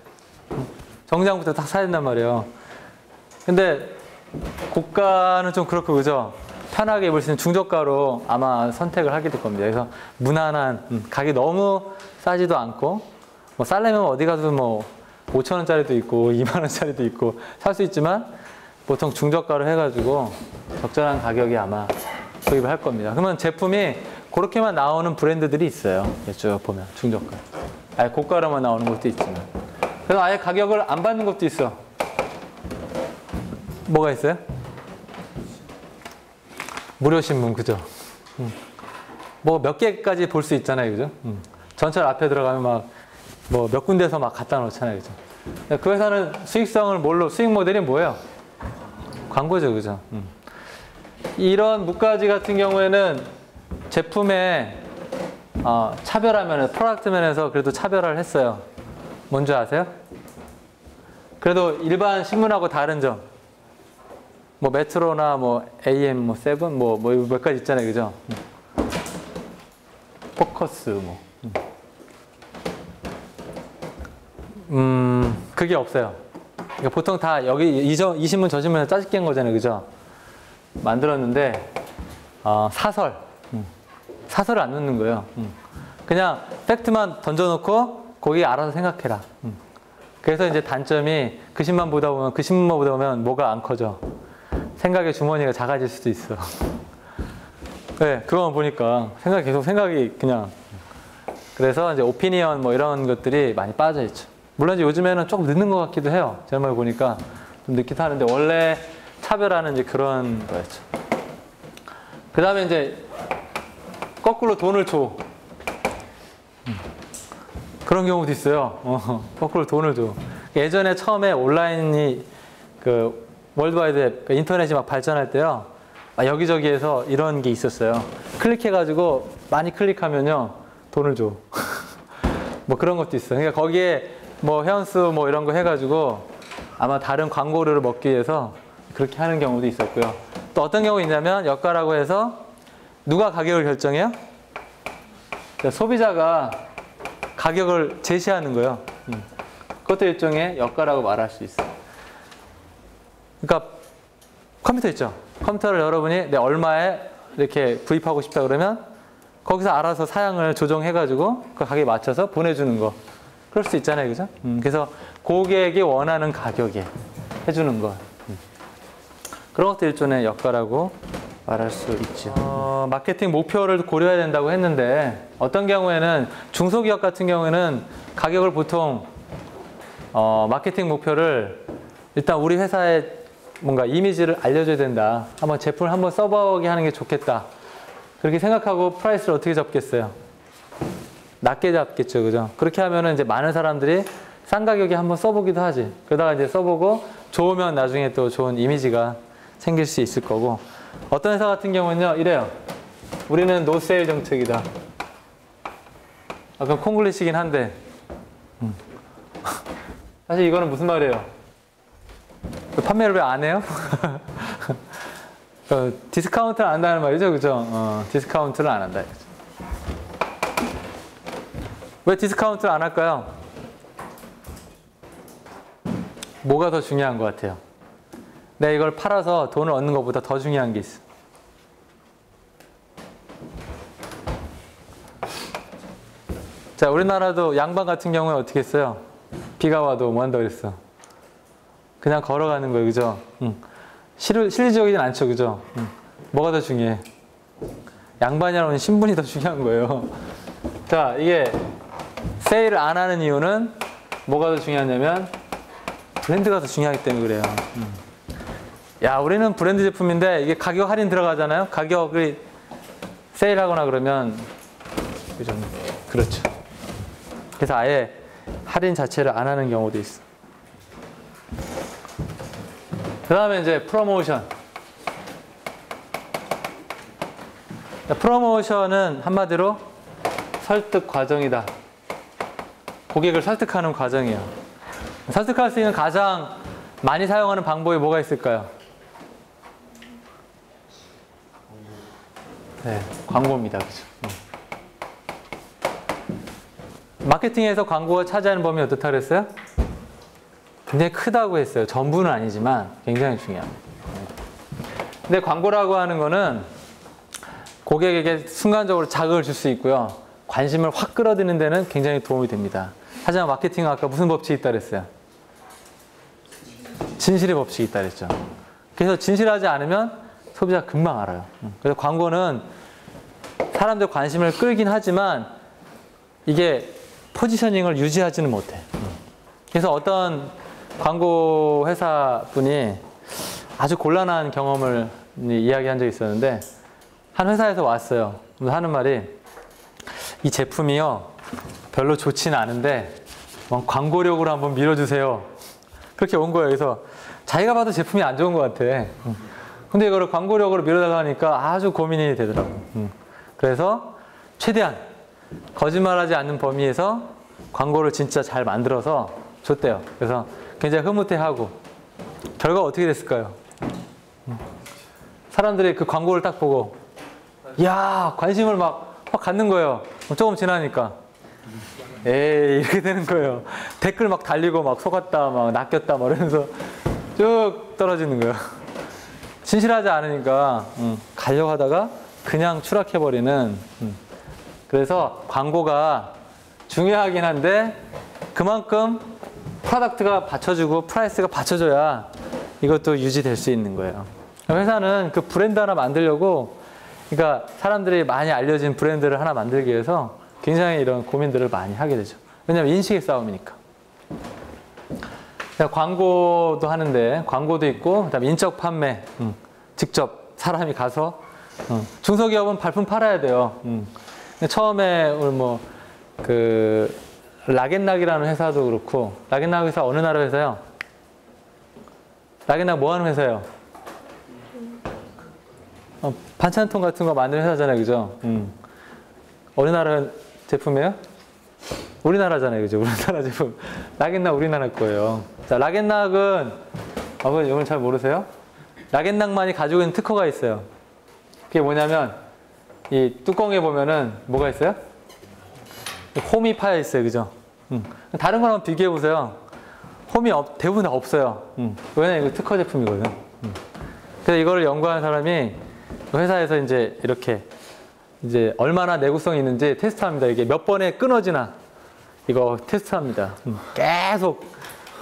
정장부터 딱 사야 된단 말이에요. 근데 고가는 좀 그렇고, 그죠? 편하게 입을 수 있는 중저가로 아마 선택을 하게 될 겁니다. 그래서 무난한, 가격이 너무 싸지도 않고, 뭐 싸려면 어디 가도 뭐 5,000원짜리도 있고 20,000원짜리도 있고 살 수 있지만, 보통 중저가로 해가지고 적절한 가격에 아마 구입을 할 겁니다. 그러면 제품이 그렇게만 나오는 브랜드들이 있어요. 쭉 보면 중저가. 아예 고가로만 나오는 것도 있지만. 그래서 아예 가격을 안 받는 것도 있어. 뭐가 있어요? 무료 신문, 그죠? 뭐 몇 개까지 볼 수 있잖아요, 그죠? 전철 앞에 들어가면 막 뭐 몇 군데서 막 갖다 놓잖아요, 그죠? 그 회사는 수익성을 수익 모델이 뭐예요? 광고죠, 그죠? 이런 무가지 같은 경우에는 제품의 차별화면에, 프로덕트 면에서 그래도 차별화를 했어요. 뭔지 아세요? 그래도 일반 신문하고 다른 점. 뭐 메트로나 뭐 AM 뭐 세븐 뭐 몇 가지 있잖아요, 그죠? 포커스 뭐. 그게 없어요. 그러니까 보통 다 여기 이 신문 저 신문에 짜집기 한 거잖아요, 그죠? 만들었는데 사설을 안 넣는 거예요. 그냥 팩트만 던져놓고 거기 알아서 생각해라. 그래서 이제 단점이 그 신문만 보다 보면 뭐가 안 커져. 생각의 주머니가 작아질 수도 있어. 네, 그거만 보니까 생각이 그냥. 그래서 이제 오피니언 뭐 이런 것들이 많이 빠져 있죠. 물론 이제 요즘에는 조금 늦는 것 같기도 해요. 제가 보니까 좀 늦기도 하는데, 원래 차별하는 이제 그런 거였죠. 그 다음에 이제 거꾸로 돈을 줘. 그런 경우도 있어요. 거꾸로 돈을 줘. 예전에 처음에 온라인이 월드와이드 웹, 인터넷이 막 발전할 때요. 여기저기에서 이런 게 있었어요. 클릭해가지고 많이 클릭하면요 돈을 줘. 뭐 그런 것도 있어요. 그러니까 거기에 뭐 회원수 뭐 이런 거 해가지고 아마 다른 광고료를 먹기 위해서 그렇게 하는 경우도 있었고요. 또 어떤 경우 있냐면 여가라고 해서 누가 가격을 결정해요? 소비자가 가격을 제시하는 거예요. 그것도 일종의 여가라고 말할 수 있어요. 그러니까 컴퓨터 있죠. 컴퓨터를 여러분이 내 얼마에 이렇게 구입하고 싶다 그러면 거기서 알아서 사양을 조정해가지고 그 가격에 맞춰서 보내주는 거. 그럴 수 있잖아요. 그죠? 그래서 고객이 원하는 가격에 해주는 거. 그런 것도 일종의 여가라고 말할 수 있죠. 마케팅 목표를 고려해야 된다고 했는데 어떤 경우에는 중소기업 같은 경우에는 가격을 보통 마케팅 목표를 일단 우리 회사의 뭔가 이미지를 알려줘야 된다. 한번 제품을 한번 써보게 하는 게 좋겠다. 그렇게 생각하고 프라이스를 어떻게 잡겠어요? 낮게 잡겠죠. 그죠? 그렇게 하면은 이제 많은 사람들이 싼 가격에 한번 써보기도 하지. 그러다가 이제 써보고 좋으면 나중에 또 좋은 이미지가 생길 수 있을 거고. 어떤 회사 같은 경우는요, 이래요. 우리는 노세일 정책이다. 약간 콩글리시긴 한데. 사실 이거는 무슨 말이에요? 판매를 왜 안 해요? 디스카운트를 안 한다는 말이죠. 그죠? 디스카운트를 안 한다. 왜 디스카운트를 안 할까요? 뭐가 더 중요한 것 같아요? 내가 이걸 팔아서 돈을 얻는 것보다 더 중요한 게 있어. 자, 우리나라도 양반 같은 경우에 어떻게 했어요? 비가 와도 뭐 한다고 그랬어? 그냥 걸어가는 거예요. 그죠? 실리적이진 않죠. 그죠? 뭐가 더 중요해? 양반이라는 신분이 더 중요한 거예요. 자, 이게 세일을 안 하는 이유는 뭐가 더 중요하냐면 브랜드가 더 중요하기 때문에 그래요. 야, 우리는 브랜드 제품인데 이게 가격 할인 들어가잖아요. 가격을 세일하거나 그러면 그죠? 그렇죠. 그래서 아예 할인 자체를 안 하는 경우도 있어. 그 다음에 이제 프로모션. 프로모션은 한마디로 설득 과정이다. 고객을 설득하는 과정이에요. 설득할 수 있는 가장 많이 사용하는 방법이 뭐가 있을까요? 네, 광고입니다. 그죠? 마케팅에서 광고가 차지하는 범위 어떻다 그랬어요? 굉장히 크다고 했어요. 전부는 아니지만 굉장히 중요합니다. 근데 광고라고 하는 거는 고객에게 순간적으로 자극을 줄 수 있고요. 관심을 확 끌어들이는 데는 굉장히 도움이 됩니다. 하지만 마케팅은 아까 무슨 법칙이 있다 그랬어요? 진실의 법칙이 있다 그랬죠. 그래서 진실하지 않으면 소비자가 금방 알아요. 그래서 광고는 사람들 관심을 끌긴 하지만 이게 포지셔닝을 유지하지는 못해. 그래서 어떤 광고 회사 분이 아주 곤란한 경험을 이야기한 적이 있었는데 한 회사에서 왔어요. 하는 말이 이 제품이요 별로 좋지는 않은데 광고력으로 한번 밀어주세요. 그렇게 온 거예요. 그래서 자기가 봐도 제품이 안 좋은 것 같아. 근데 이거를 광고력으로 밀어달라고 하니까 아주 고민이 되더라고요. 그래서 최대한 거짓말하지 않는 범위에서 광고를 진짜 잘 만들어서 줬대요. 그래서 굉장히 흐뭇해하고 결과가 어떻게 됐을까요? 사람들이 그 광고를 딱 보고 야 관심을 막 갖는 거예요. 조금 지나니까 에이 이렇게 되는 거예요. 댓글 막 달리고 막 속았다 막 낚였다 막 이러면서 쭉 떨어지는 거예요. 진실하지 않으니까 가려고 하다가 그냥 추락해버리는. 그래서 광고가 중요하긴 한데 그만큼 프로덕트가 받쳐주고 프라이스가 받쳐줘야 이것도 유지될 수 있는 거예요. 회사는 그 브랜드 하나 만들려고 그러니까 사람들이 많이 알려진 브랜드를 하나 만들기 위해서 굉장히 이런 고민들을 많이 하게 되죠. 왜냐하면 인식의 싸움이니까. 광고도 하는데 광고도 있고 그다음에 인적 판매 직접 사람이 가서 중소기업은 발품 팔아야 돼요. 처음에 우리 뭐 그 락앤락이라는 회사도 그렇고 락앤락 회사 어느 나라 회사요? 락앤락 뭐 하는 회사예요? 반찬통 같은 거 만드는 회사잖아요, 그죠? 어느 나라 제품이에요? 우리나라잖아요, 그죠? 우리나라 제품. 락앤락 우리나라 거예요. 자, 락앤락은 아버님 이걸 잘 모르세요? 락앤락만이 가지고 있는 특허가 있어요. 그게 뭐냐면 이 뚜껑에 보면은 뭐가 있어요? 홈이 파여 있어요, 그죠? 다른 거랑 비교해 보세요. 홈이 대부분 다 없어요. 왜냐면 이거 특허 제품이거든. 그래서 이거를 연구하는 사람이 회사에서 이제 이렇게 이제 얼마나 내구성이 있는지 테스트합니다. 이게 몇 번에 끊어지나 이거 테스트합니다. 계속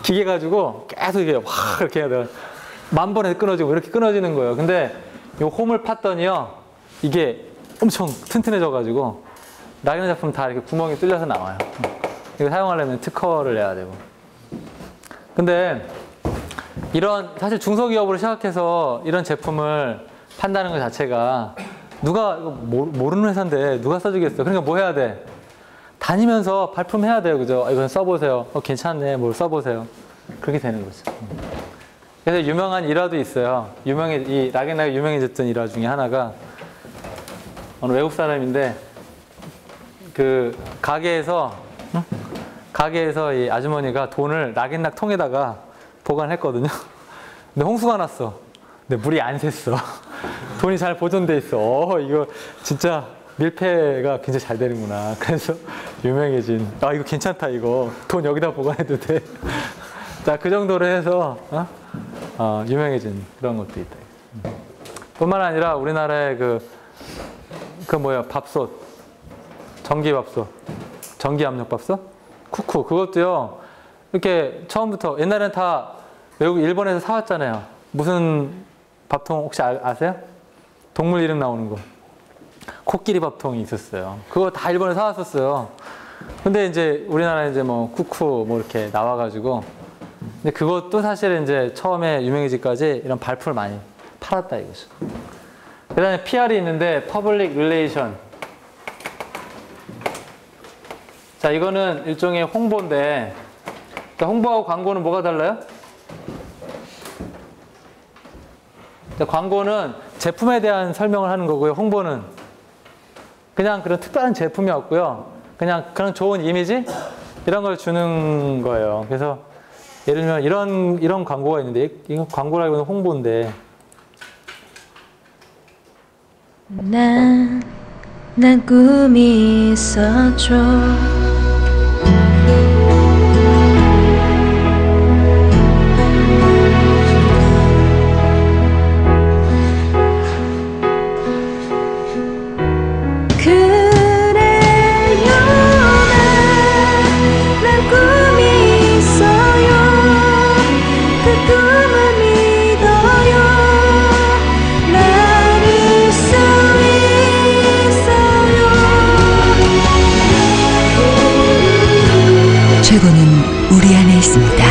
기계 가지고 계속 이게 확 이렇게 해야 돼요. 10,000번에 끊어지고 이렇게 끊어지는 거예요. 근데 이 홈을 팠더니요, 이게 엄청 튼튼해져 가지고 락앤락 제품 다 이렇게 구멍이 뚫려서 나와요. 이거 사용하려면 특허를 내야 되고. 근데 이런 사실 중소기업으로 시작해서 이런 제품을 판다는 것 자체가 누가 이거 모르는 회사인데 누가 써주겠어? 그러니까 뭐 해야 돼? 다니면서 발품해야 돼요, 그죠? 이건 써보세요. 괜찮네, 뭘 써보세요. 그렇게 되는 거죠. 그래서 유명한 일화도 있어요. 이 락앤락이 유명해졌던 일화 중에 하나가 어느 외국 사람인데 그 가게에서 이 아주머니가 돈을 락앤락 통에다가 보관했거든요. 근데 홍수가 났어. 근데 물이 안 샜어. 돈이 잘 보존돼 있어. 이거 진짜 밀폐가 굉장히 잘 되는구나. 그래서 유명해진. 이거 괜찮다, 이거. 돈 여기다 보관해도 돼. 자, 그 정도로 해서 유명해진 그런 것도 있다. 뿐만 아니라 우리나라의 밥솥, 전기밥솥, 전기압력밥솥, 쿠쿠, 그것도요. 이렇게 처음부터 옛날에는 다 외국 일본에서 사왔잖아요. 무슨 밥통 혹시 아세요? 동물 이름 나오는 거. 코끼리 밥통이 있었어요. 그거 다 일본에 사왔었어요. 근데 이제 우리나라에 이제 뭐 쿠쿠 뭐 이렇게 나와가지고, 근데 그것도 사실은 이제 처음에 유명해지기까지 이런 발품을 많이 팔았다 이거죠. 그 다음에 PR이 있는데 Public Relation. 자, 이거는 일종의 홍보인데, 그러니까 홍보하고 광고는 뭐가 달라요? 광고는 제품에 대한 설명을 하는 거고요. 홍보는 그냥 그런 특별한 제품이 없고요. 그냥 그런 좋은 이미지? 이런 걸 주는 거예요. 그래서 예를 들면 이런 광고가 있는데, 이건 광고라기보다는 홍보인데. 난 꿈이 있었죠. 최고는 우리 안에 있습니다.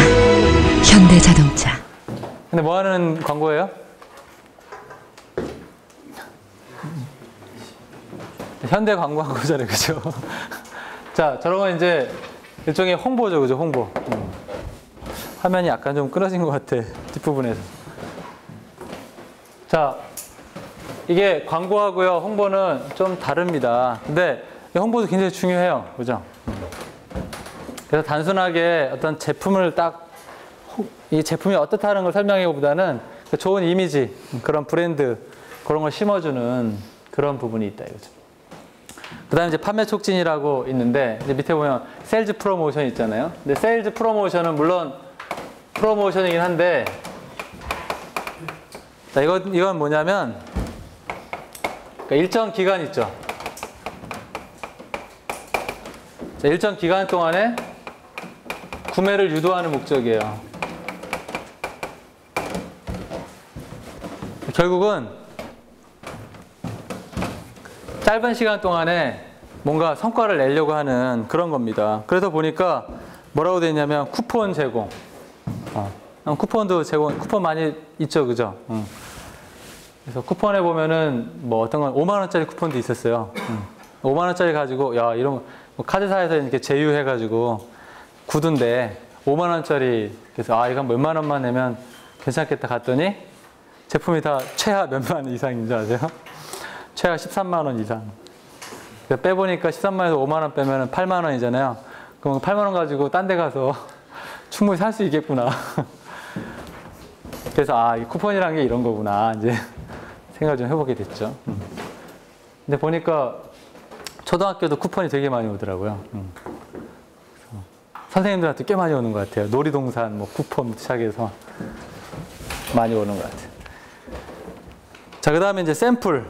현대자동차. 근데 뭐 하는 광고예요? 현대 광고 광고잖아요, 그죠? 자, 저런 건 이제 일종의 홍보죠, 그죠? 홍보. 화면이 약간 좀 끊어진 것 같아, 뒷부분에서. 자, 이게 광고하고요, 홍보는 좀 다릅니다. 근데 홍보도 굉장히 중요해요, 그죠? 그래서 단순하게 어떤 제품을 이 제품이 어떻다는 걸 설명하기보다는 좋은 이미지, 그런 브랜드, 그런 걸 심어주는 그런 부분이 있다 이거죠. 그 다음에 이제 판매 촉진이라고 있는데, 이제 밑에 보면 세일즈 프로모션 있잖아요. 근데 세일즈 프로모션은 물론 프로모션이긴 한데, 자, 이건 뭐냐면, 그러니까 일정 기간 있죠. 자, 일정 기간 동안에 구매를 유도하는 목적이에요. 결국은 짧은 시간 동안에 뭔가 성과를 내려고 하는 그런 겁니다. 그래서 보니까 뭐라고 되어 있냐면 쿠폰 제공. 쿠폰도 쿠폰 많이 있죠, 그죠? 그래서 쿠폰에 보면은 뭐 어떤 건 5만 원짜리 쿠폰도 있었어요. 5만 원짜리 가지고 야 이런 거 뭐 카드사에서 이렇게 제휴해가지고 구두인데 5만 원짜리 그래서 이건 몇만 원만 내면 괜찮겠다 갔더니 제품이 다 최하 몇만 원 이상인 줄 아세요? 최하 13만 원 이상. 빼보니까 13만원에서 5만 원 빼면 8만 원이잖아요. 그럼 8만 원 가지고 딴 데 가서 충분히 살 수 있겠구나. 그래서 아, 이 쿠폰이란 게 이런 거구나. 이제 생각을 좀 해보게 됐죠. 근데 보니까 초등학교도 쿠폰이 되게 많이 오더라고요. 선생님들한테 꽤 많이 오는 것 같아요. 놀이동산, 뭐 쿠폰 시작해서 많이 오는 것 같아요. 자, 그 다음에 이제 샘플.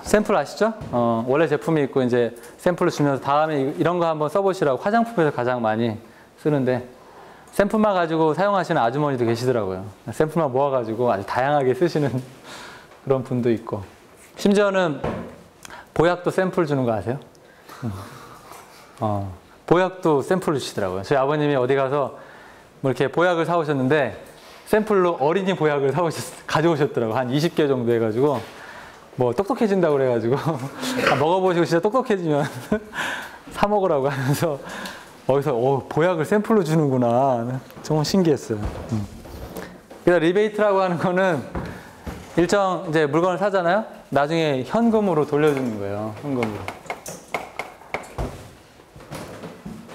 샘플 아시죠? 원래 제품이 있고 이제 샘플을 주면서 다음에 이런 거 한번 써보시라고 화장품에서 가장 많이 쓰는데 샘플만 가지고 사용하시는 아주머니도 계시더라고요. 샘플만 모아가지고 아주 다양하게 쓰시는 그런 분도 있고 심지어는 보약도 샘플 주는 거 아세요? 보약도 샘플을 주시더라고요. 저희 아버님이 어디 가서 뭐 이렇게 보약을 사오셨는데 샘플로 어린이 보약을 가져오셨더라고요. 한 20개 정도 해가지고 뭐 똑똑해진다고 그래가지고 먹어보시고 진짜 똑똑해지면 사 먹으라고 하면서 어디서 보약을 샘플로 주는구나. 정말 신기했어요. 그래서 리베이트라고 하는 거는 일정 이제 물건을 사잖아요. 나중에 현금으로 돌려주는 거예요. 현금으로.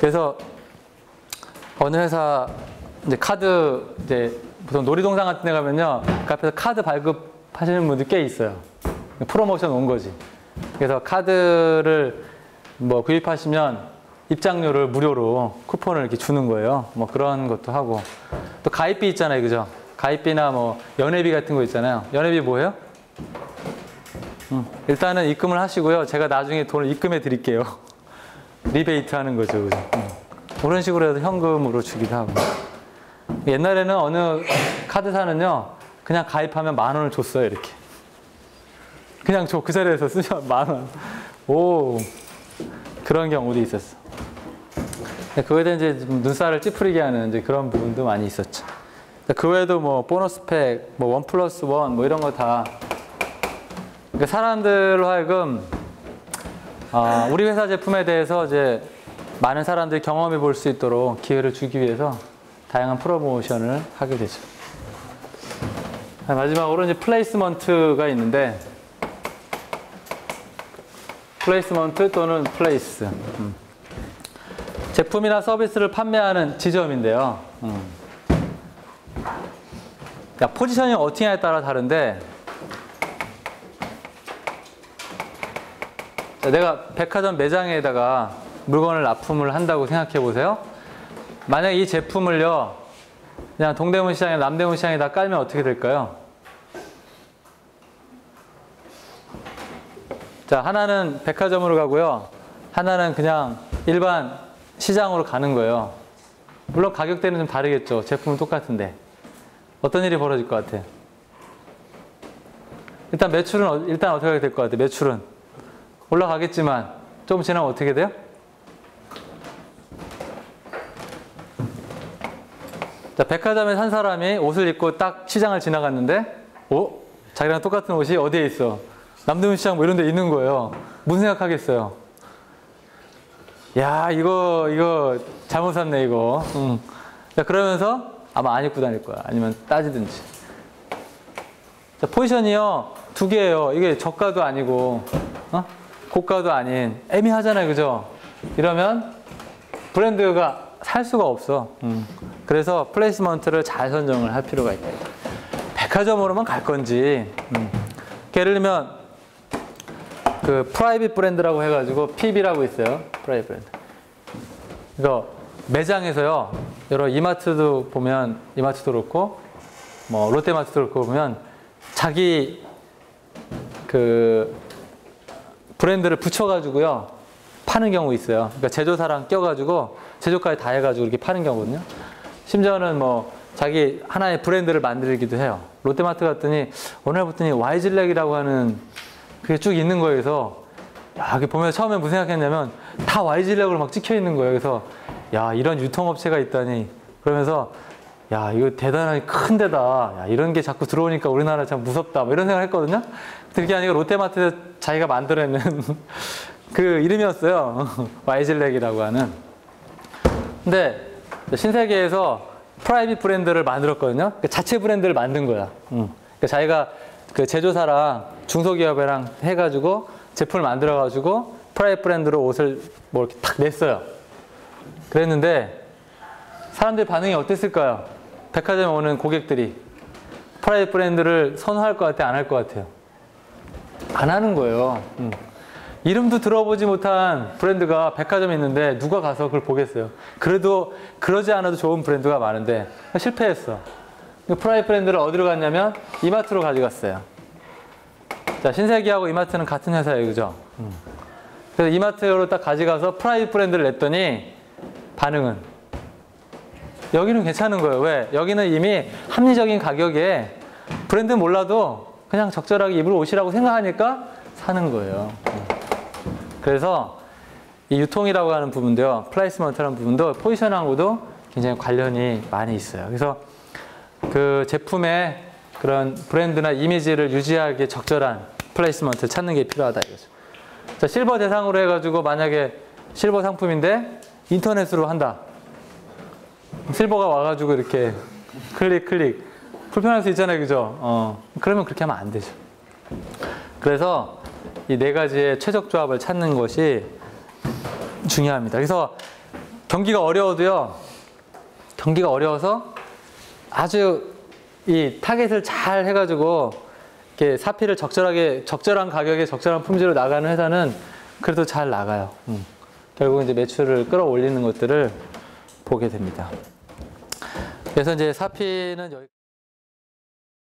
그래서 어느 회사 이제 카드 이제 보통 놀이동산 같은 데 가면요. 그 앞에서 카드 발급하시는 분들 꽤 있어요. 프로모션 온 거지. 그래서 카드를 뭐 구입하시면 입장료를 무료로 쿠폰을 이렇게 주는 거예요. 뭐 그런 것도 하고. 또 가입비 있잖아요. 그죠? 가입비나 뭐 연회비 같은 거 있잖아요. 연회비 뭐예요? 일단은 입금을 하시고요. 제가 나중에 돈을 입금해 드릴게요. 리베이트 하는 거죠. 그죠? 그런 식으로 해서 현금으로 주기도 하고. 옛날에는 어느 카드사는요. 그냥 가입하면 10,000원을 줬어요. 이렇게. 그냥 그 자리에서 쓰면 10,000원. 오, 그런 경우도 있었어. 그거에 대해 이제 눈살을 찌푸리게 하는 이제 그런 부분도 많이 있었죠. 그 외에도 뭐 보너스 팩, 뭐 1+1 뭐 이런 거 다. 그러니까 사람들로 하여금 우리 회사 제품에 대해서 이제 많은 사람들이 경험해 볼 수 있도록 기회를 주기 위해서 다양한 프로모션을 하게 되죠. 마지막으로 이제 플레이스먼트가 있는데. 플레이스먼트 또는 플레이스. 제품이나 서비스를 판매하는 지점인데요. 그러니까 포지셔닝 어떻게냐에 따라 다른데 자, 내가 백화점 매장에다가 물건을 납품을 한다고 생각해 보세요. 만약에 이 제품을요 그냥 동대문 시장이나 남대문 시장에다 깔면 어떻게 될까요? 자, 하나는 백화점으로 가고요. 하나는 그냥 일반 시장으로 가는 거예요. 물론 가격대는 좀 다르겠죠. 제품은 똑같은데. 어떤 일이 벌어질 것 같아요? 일단 매출은 일단 어떻게 될 것 같아요? 매출은 올라가겠지만 조금 지나면 어떻게 돼요? 자, 백화점에 산 사람이 옷을 입고 딱 시장을 지나갔는데 자기랑 똑같은 옷이 어디에 있어? 남대문 시장 뭐 이런 데 있는 거예요. 무슨 생각하겠어요? 야, 이거 잘못 샀네, 이거. 자, 그러면서 아마 안 입고 다닐 거야. 아니면 따지든지. 자, 포지션이요. 두 개예요. 이게 저가도 아니고, 고가도 아닌, 애매하잖아요. 그죠? 이러면 브랜드가 살 수가 없어. 그래서 플레이스먼트를 잘 선정을 할 필요가 있다. 백화점으로만 갈 건지, 예를 들면, 그 프라이빗 브랜드라고 해가지고 PB라고 있어요. 프라이빗 브랜드. 이거 매장에서요. 여러 이마트도 보면 이마트도 그렇고 뭐 롯데마트도 그렇고 보면 자기 그 브랜드를 붙여가지고요 파는 경우 있어요. 그러니까 제조사랑 껴가지고 제조까지 다 해가지고 이렇게 파는 경우거든요. 심지어는 뭐 자기 하나의 브랜드를 만들기도 해요. 롯데마트 갔더니 어느 날 봤더니 와이즐렉이라고 하는 그게 쭉 있는 거예요. 그래서 야, 이게 보면 처음에 무슨 생각했냐면 다 와이즐렉으로 막 찍혀 있는 거예요. 그래서 야, 이런 유통업체가 있다니. 그러면서 야, 이거 대단하게 큰 데다. 야, 이런 게 자꾸 들어오니까 우리나라 참 무섭다. 뭐 이런 생각을 했거든요. 그게 아니고 롯데마트에서 자기가 만들어낸 그 이름이었어요. 와이즐렉이라고 하는. 근데 신세계에서 프라이빗 브랜드를 만들었거든요. 그러니까 자체 브랜드를 만든 거야. 그러니까 자기가 그 제조사랑 중소기업이랑 해가지고 제품을 만들어가지고 프라이빗 브랜드로 옷을 뭐 이렇게 탁 냈어요. 그랬는데 사람들 반응이 어땠을까요? 백화점에 오는 고객들이 프라이빗 브랜드를 선호할 것 같아요? 안 할 것 같아요? 안 하는 거예요. 이름도 들어보지 못한 브랜드가 백화점에 있는데 누가 가서 그걸 보겠어요? 그래도 그러지 않아도 좋은 브랜드가 많은데 실패했어. 프라이빗 브랜드를 어디로 갔냐면 이마트로 가져갔어요. 자, 신세계하고 이마트는 같은 회사예요, 그죠? 그래서 이마트로 딱 가져가서 프라이빗 브랜드를 냈더니 반응은 여기는 괜찮은 거예요. 왜? 여기는 이미 합리적인 가격에 브랜드 몰라도 그냥 적절하게 입을 옷이라고 생각하니까 사는 거예요. 그래서 이 유통이라고 하는 부분도요, 플레이스먼트라는 부분도 포지션하고도 굉장히 관련이 많이 있어요. 그래서 그 제품의 그런 브랜드나 이미지를 유지하기에 적절한 플레이스먼트를 찾는 게 필요하다 이거죠. 자, 실버 대상으로 해가지고 만약에 실버 상품인데 인터넷으로 한다. 실버가 와가지고 이렇게 클릭 불편할 수 있잖아요, 그죠? 그러면 그렇게 하면 안 되죠. 그래서 이 네 가지의 최적 조합을 찾는 것이 중요합니다. 그래서 경기가 어려워도요, 경기가 어려워서 아주 이 타겟을 잘 해가지고 이렇게 사피를 적절한 가격에 적절한 품질로 나가는 회사는 그래도 잘 나가요. 결국 이제 매출을 끌어올리는 것들을 보게 됩니다. 그래서 이제 사피는 여기